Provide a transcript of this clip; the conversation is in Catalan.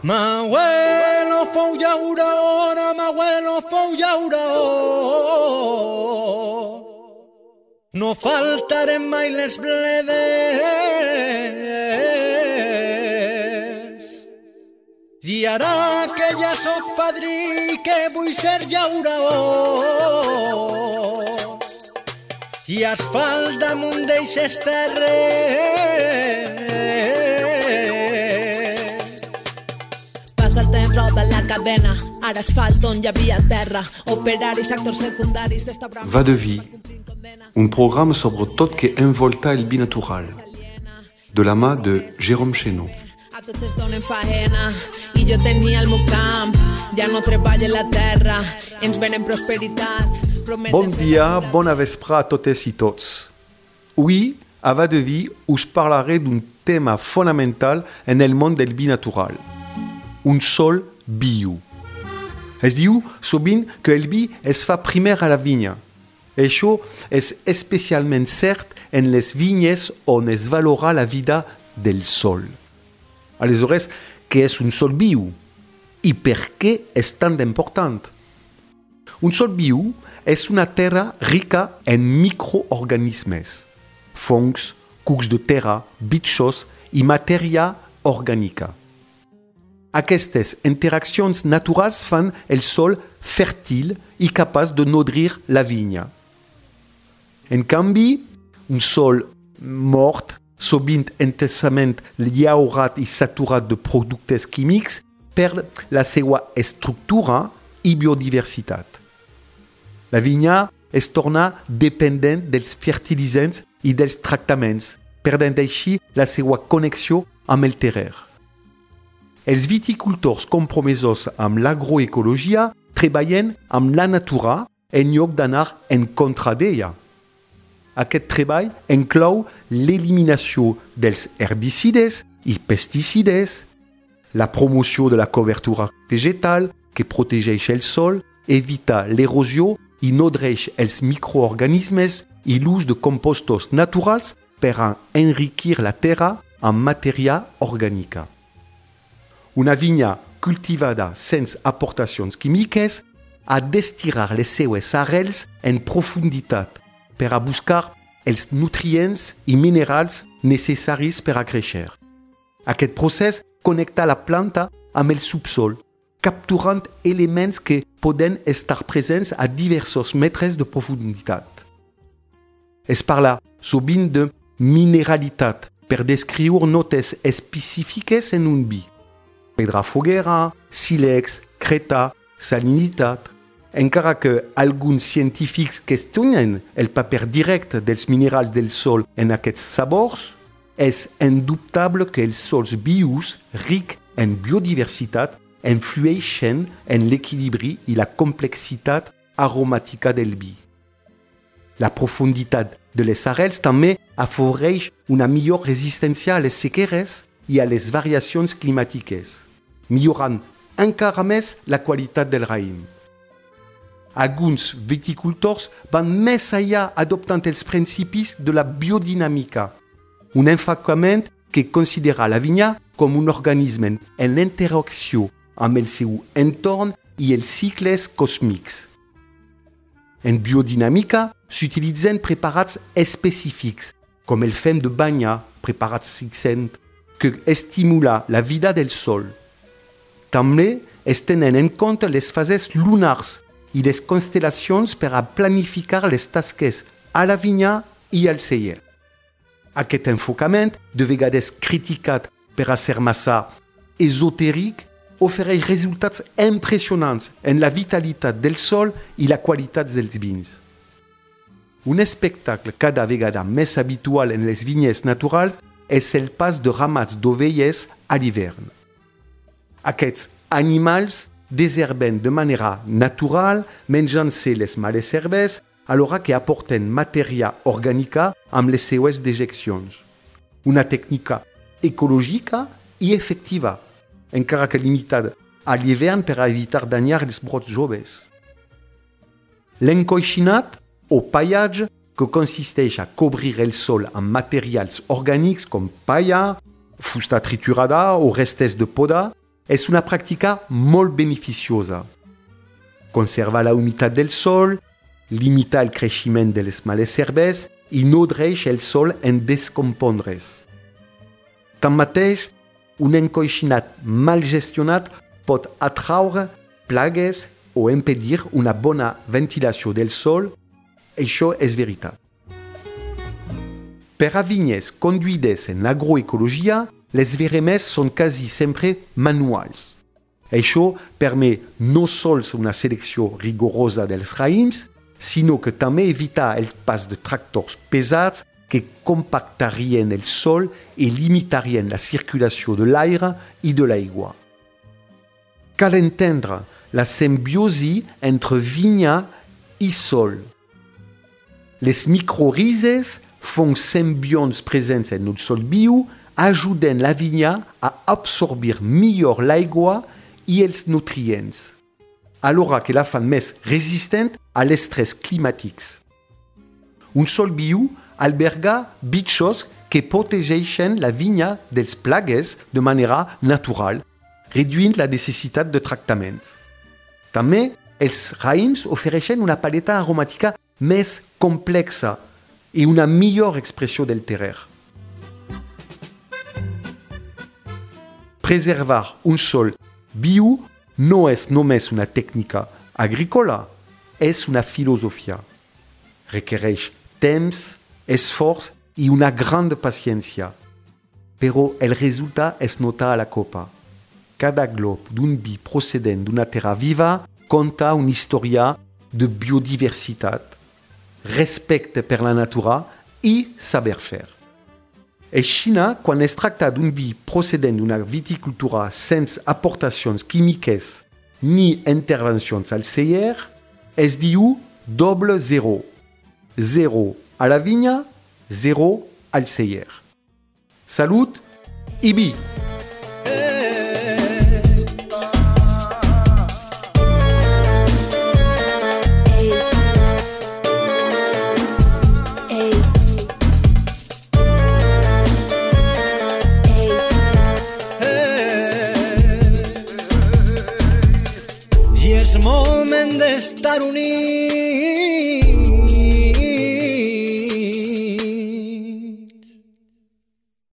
M'abuelo fou llaurona, m'abuelo fou llauró. No faltarem mai les bledes. I ara que ja soc padrí, que vull ser llaurador, i asfalt damunt d'eixes terres. Passa el temps, roda la cadena, ara asfalt on hi havia terra, operaris, actors secundaris d'esta brama. Va de vie, un programme sobre tot que envolta el binatural, de la mà de Jérôme Chénaud. A tots es donen faena i jo tenia el meu camp, ja no treballa la terra, ens venen prosperitat. Bon dia, bona vespre a totes i tots. Avui, a Va de vie, us parlaré d'un tema fonamental en el món del binatural. Un sol bio. Es diu sovint que el vi es fa primer a la vinya. Això és especialment cert en les vinyes on es valora la vida del sol. Aleshores, què és un sol bio? I per què és tan important? Un sol bio és una terra rica en microorganismes, fongs, cucs de terra, bitxos i matèria orgànica. Aquestes interaccions naturals fan el sol fèrtil i capaç de nodrir la vinya. En canvi, un sol mort, sovint intensament llaurat i saturat de productes químics, perd la seva estructura i biodiversitat. La vinya es torna dependent dels fertilitzants i dels tractaments, perdent així la seva connexió amb el terrer. Els viticultors compromesos amb l'agroecologia treballen amb la natura en lloc d'anar en contra d'ella. Aquest treball inclou l'eliminació dels herbicides i pesticides, la promoció de la cobertura vegetal que protegeix el sol, evita l'erosió i nodreix els microorganismes i l'ús de compostos naturals per a enriquir la terra amb matèria orgànica. Una vinya cultivada sense aportacions químiques ha d'estirar les seues arrels en profunditat per a buscar els nutrients i minerals necessaris per a créixer. Aquest procés connecta la planta amb el subsol, capturant elements que poden estar presents a diversos metres de profunditat. Es parla sovint de mineralitat per descriure notes específiques en un vi. Pedra foguera, sílex, creta, salinitat. Encara que alguns científics qüestionen el paper directe dels minerals del sol en aquests sabors, és indubtable que els sols bios, rics en biodiversitat, influeixen en l'equilibri i la complexitat aromàtica del vi. La profunditat de les arrels també afavoreix una millor resistència a les sequeres i a les variacions climàtiques, millorant encara més la qualitat del raïm. Alguns viticultors van més enllà adoptant els principis de la biodinàmica, un enfocament que considera la vinya com un organisme en interacció amb el seu entorn i els cicles còsmics. En biodinàmica s'utilitzen preparats específics, com el fem de banya, preparats fixant, que estimula la vida del sol. També es tenen en compte les fases lunars i les constel·lacions per a planificar les tasques a la vinya i al celler. Aquest enfocament, de vegades criticat per a ser massa esotèric, ofereix resultats impressionants en la vitalitat del sol i la qualitat dels vins. Un espectacle cada vegada més habitual en les vinyes naturals és el pas de ramats d'ovelles a l'hivern. Aquests animals desherben de manera natural, menjant-se les males herbes, alhora que aporten matèria orgànica amb les seues dejeccions. Una tècnica ecològica i efectiva, encara que limitada a l'hivern per a evitar danyar els brots joves. L'encoixinat o paillatge, que consisteix a cobrir el sol amb materials orgànics com palla, fusta triturada o restes de poda, es una práctica molt beneficiosa. Conserva la humitat del sol, limita el creixement de les males herbes i no deixa el sol en descompondre's. Tanmateix, un encoixinat mal gestionat pot atraure plagues o impedir una bona ventilació del sol. Això és veritat. Per a vinyes conduïdes en agroecologia, les veremes són quasi sempre manuals. Això permet no sols una selecció rigorosa dels raïms, sinó que també evitar el pas de tractors pesats que compactarien el sol i limitarien la circulació de l'aire i de l'aigua. Cal entendre la simbiosi entre vinya i sol. Les microrises font simbionts presents en el sol viu, ajuden la vinya a absorbir millor l'aigua i els nutrients, alhora que la fan més resistent a l'estrès climàtic. Un sol viu alberga bitxos que protegeixen la vinya dels plagues de manera natural, reduint la necessitat de tractament. També els raïms ofereixen una paleta aromàtica més complexa i una millor expressió del terrer. Preservar un sol viu no és només una tècnica agrícola, és una filosofia. Requereix temps, esforç i una gran paciència. Però el resultat es nota a la copa. Cada glob d'un vi procedent d'una terra viva conta una història de biodiversitat, respecte per la natura i saber fer. A Xina, quan es tracta d'un vi procedent d'una viticultura sense aportacions químiques ni intervencions al celler, es diu doble zero. 0 a la vinya, 0 al celler. Salut i vi! I és moment d'estar units